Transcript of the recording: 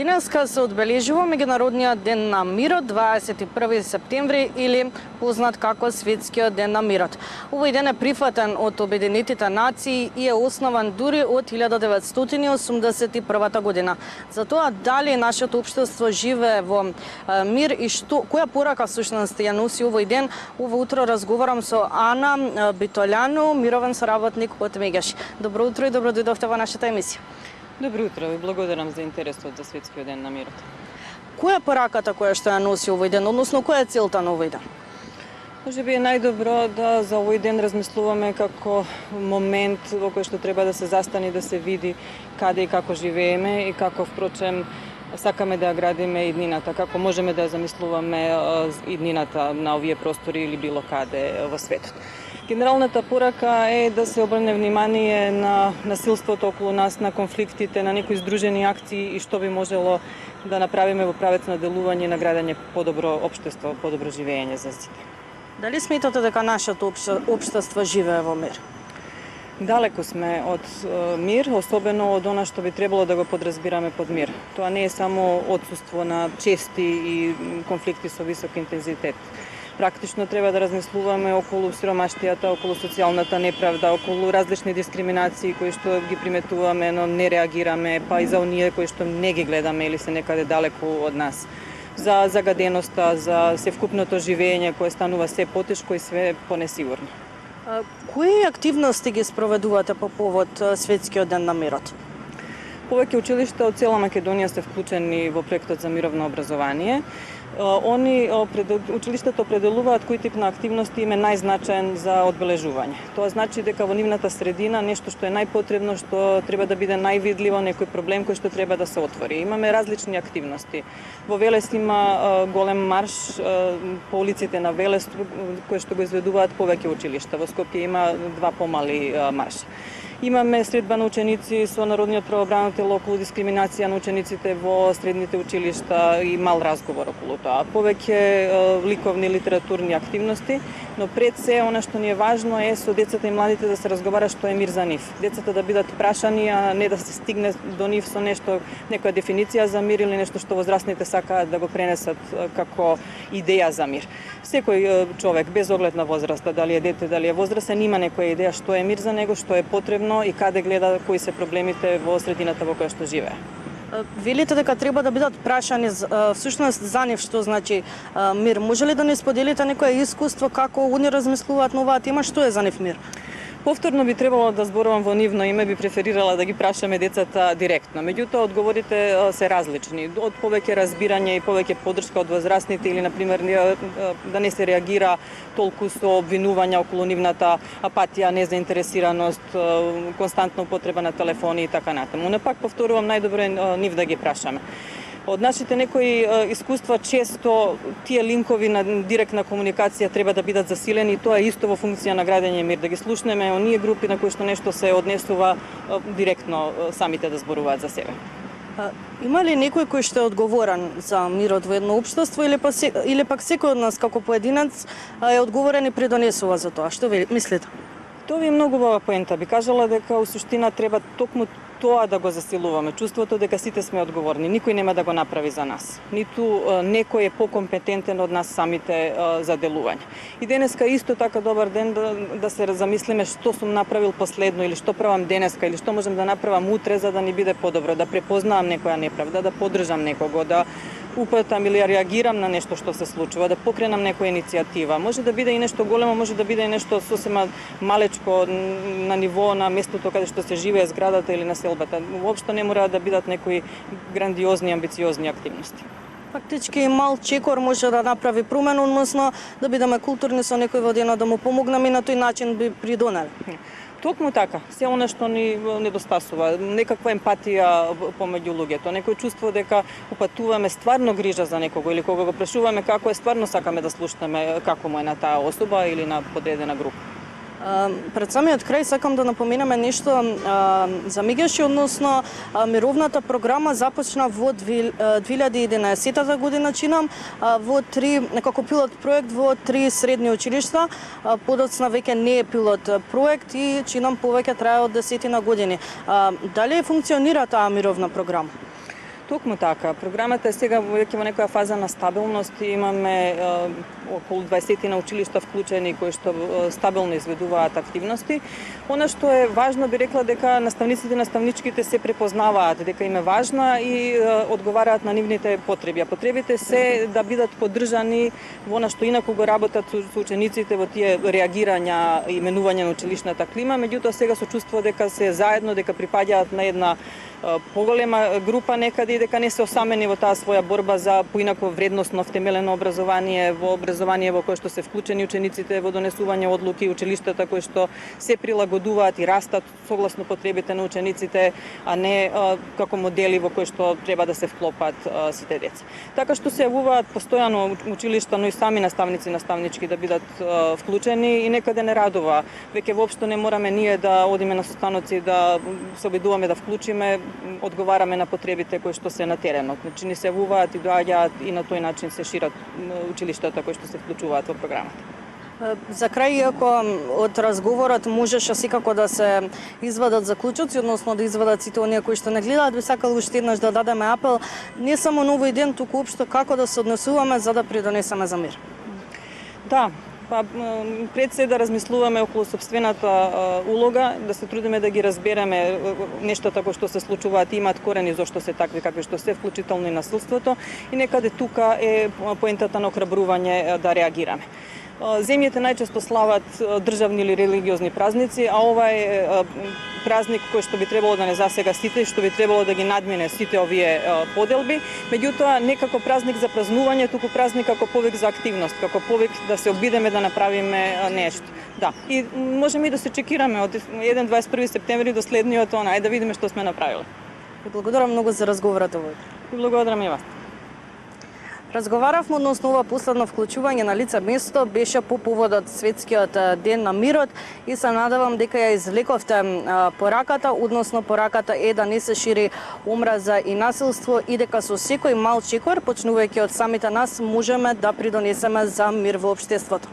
Денеска се одбележува Меѓународниот ден на мирот, 21 септември или познат како Светскиот ден на мирот. Овој ден е прифатен од Обединетите нации и е основан дури од 1981 година. Затоа дали нашето општество живее во мир и која порака всушност ја носи овој ден, ово утро разговарам со Ана Битоляну, мировен соработник од Мегеш. Добро утро и добро дојдовте во нашата емисија. Добро утро и благодарам за интересот за Светскиот ден на мирот. Која е пораката која што ја носи овој ден, односно која е целта на овој ден? Може би е најдобро да за овој ден размислуваме како момент во кој што треба да се застане и да се види каде и како живееме и како впрочем сакаме да ја градиме иднината, како можеме да ја замислуваме иднината на овие простори или било каде во светот. Генералната порака е да се обрне внимание на насилството околу нас, на конфликтите, на некои здружени акции и што би можело да направиме во правец на делување и на градење подобро општество, подобро живење за сите. Дали сметате дека нашето општество живее во мир? Далеко сме од мир, особено од она што би требало да го подразбираме под мир. Тоа не е само отсуство на чести и конфликти со висок интензитет. Практично треба да размислуваме околу сиромаштијата, околу социјалната неправда, околу различни дискриминации кои што ги приметуваме, но не реагираме, па и за оние кои што не ги гледаме или се некаде далеку од нас. За загаденоста, за севкупното живење кое станува се потешко и све понесигурно. Кои активности ги спроведувате по повод Светскиот ден на мирот? Повеќе училишта од цела Македонија се вклучени во проектот за мировно образование. Училиштата определуваат кој тип на активности им е најзначаен за одбележување. Тоа значи дека во нивната средина нешто што е најпотребно, што треба да биде највидливо, некој проблем кој што треба да се отвори. Имаме различни активности. Во Велес има голем марш по улиците на Велес кои што го изведуваат повеќе училишта. Во Скопје има два помали марши. Имаме средба на ученици со Народниот правобранител околу дискриминација на учениците во средните училишта и мал разговор околу тоа. Повеќе ликовни литературни активности, но пред се она што ни е важно е со децата и младите да се разговара што е мир за нив. Децата да бидат прашани, а не да се стигне до нив со нешто, некоја дефиниција за мир или нешто што возрастните сакаат да го пренесат како идеја за мир. Секој човек без оглед на возраста, дали е дете, дали е возрастен, има некоја идеја што е мир за него, што е потребно и каде гледа кои се проблемите во средината во која што живее. Велите дека треба да бидат прашани всушност за нив што значи мир. Може ли да не споделите некое искуство како они размислуваат на оваа тема, што е за нив мир? Повторно би требало да зборувам во нивно име, би преферирала да ги прашаме децата директно. Меѓутоа, одговорите се различни. Од повеќе разбирање и повеќе поддршка од возрастните или, например, да не се реагира толку со обвинувања околу нивната апатија, незаинтересираност, константна употреба на телефони и така натаму. Но пак повторувам, најдобро е нив да ги прашаме. Од нашите некои искуства често тие линкови на директна комуникација треба да бидат засилени и тоа е исто во функција на градење мир, да ги слушнеме оние групи на кои што нешто се однесува директно самите да зборуваат за себе. Има ли некој кој што е одговорен за мирот во едно општество или пак секој од нас како поединец е одговорен и придонесува за тоа? Што ви мислите? Тоа ви е многу убава поента. Би кажала дека у суштина треба токму тоа да го засилуваме, чувството дека сите сме одговорни, никој нема да го направи за нас. Ниту некој е покомпетентен од нас самите за делување. И денеска исто така добар ден да се замислиме што сум направил последно или што правам денеска или што можам да направам утре за да ни биде подобро, да препознавам некоја неправда, да поддржам некого, да упатам или реагирам на нешто што се случува, да покренам некоја иницијатива. Може да биде и нешто големо, може да биде и нешто сосема малечко на ниво на местото каде што се живее, зградата или населбата. Воопшто не мора да бидат некои грандиозни, амбициозни активности. Фактички мал чекор може да направи промена, односно да бидеме културни со некој во денот, да му помогнеме и на тој начин би придонели. Токму така, се она што ни недостасува, некаква емпатија помеѓу луѓето, некој чувство дека упатуваме стварно грижа за некого или кога го прашуваме како е, стварно сакаме да слушнеме како му е на таа особа или на подредена група. Пред самиот крај сакам да напоменеме нешто за Мегеши, односно мировната програма започна во 2011 година, чинам, во како пилот проект во 3 средни училишта, подоцна веќе не е пилот проект и чинам повеќе трае од 10 години. Дали функционира таа мировна програма? Токму така. Програмата е сега веќе во некоја фаза на стабилност. Имаме околу 20 на училишта вклучени кои што стабилно изведуваат активности. Она што е важно, би рекла дека наставниците и наставничките се препознаваат дека им е важна и одговараат на нивните потреби. А потребите се да бидат поддржани во она што инаку го работат со учениците во тие реагирања и менување на училишната клима, меѓутоа сега со чувство дека се заедно, дека припаѓаат на една поголема група некаде и дека не се осамени во таа своја борба за поинако вредносно втемелено образование, во кое што се вклучени учениците во донесување одлуки, училиштата кои што се прилагодуваат и растат согласно потребите на учениците, а не како модели во кои што треба да се вклопат сите деца. Така што се јавуваат постојано училишта, но и сами наставници и наставнички да бидат вклучени и некаде не радува. Веќе воопшто не мораме ние да одиме на состаноци да се обидуваме да вклучиме, одговараме на потребите кои што се на теренот. Значи ни се јавуваат и доаѓаат и на тој начин се шират училиштата кои што се вклучуваат во програмата. За крај, иако од разговорот можеше секако да се извадат заклучоци, односно да извадат сите оние кои што не гледаат, би сакал уште еднаш да дадеме апел не само на овој ден, туку општо како да се однесуваме за да придонесеме за мир. Да, пред се да размислуваме околу сопствената улога, да се трудиме да ги разбереме нештата кои што се случуваат и имаат корени зошто се такви какви што се, вклучително и насилството, и некаде тука е поентата на охрабрување да реагираме. Земјите најчесто слават државни или религиозни празници, а ова е празник кој што би требало да не засега сите, што би требало да ги надмине сите овие поделби, меѓутоа не како празник за празнување, туку празник како повик за активност, како повик да се обидеме да направиме нешто. Да, и можеме и да се чекираме од 1-21 септември до следниот ајде да видиме што сме направиле. Ви благодарам многу за разговорот овој. Ви благодарам и вас. Разговаравме односно ова последно вклучување на лице место беше по поводот Светскиот ден на мирот и се надевам дека ја извлековте пораката, односно пораката е да не се шири омраза и насилство и дека со секој мал чекор, почнувајќи од самите нас, можеме да придонесеме за мир во општеството.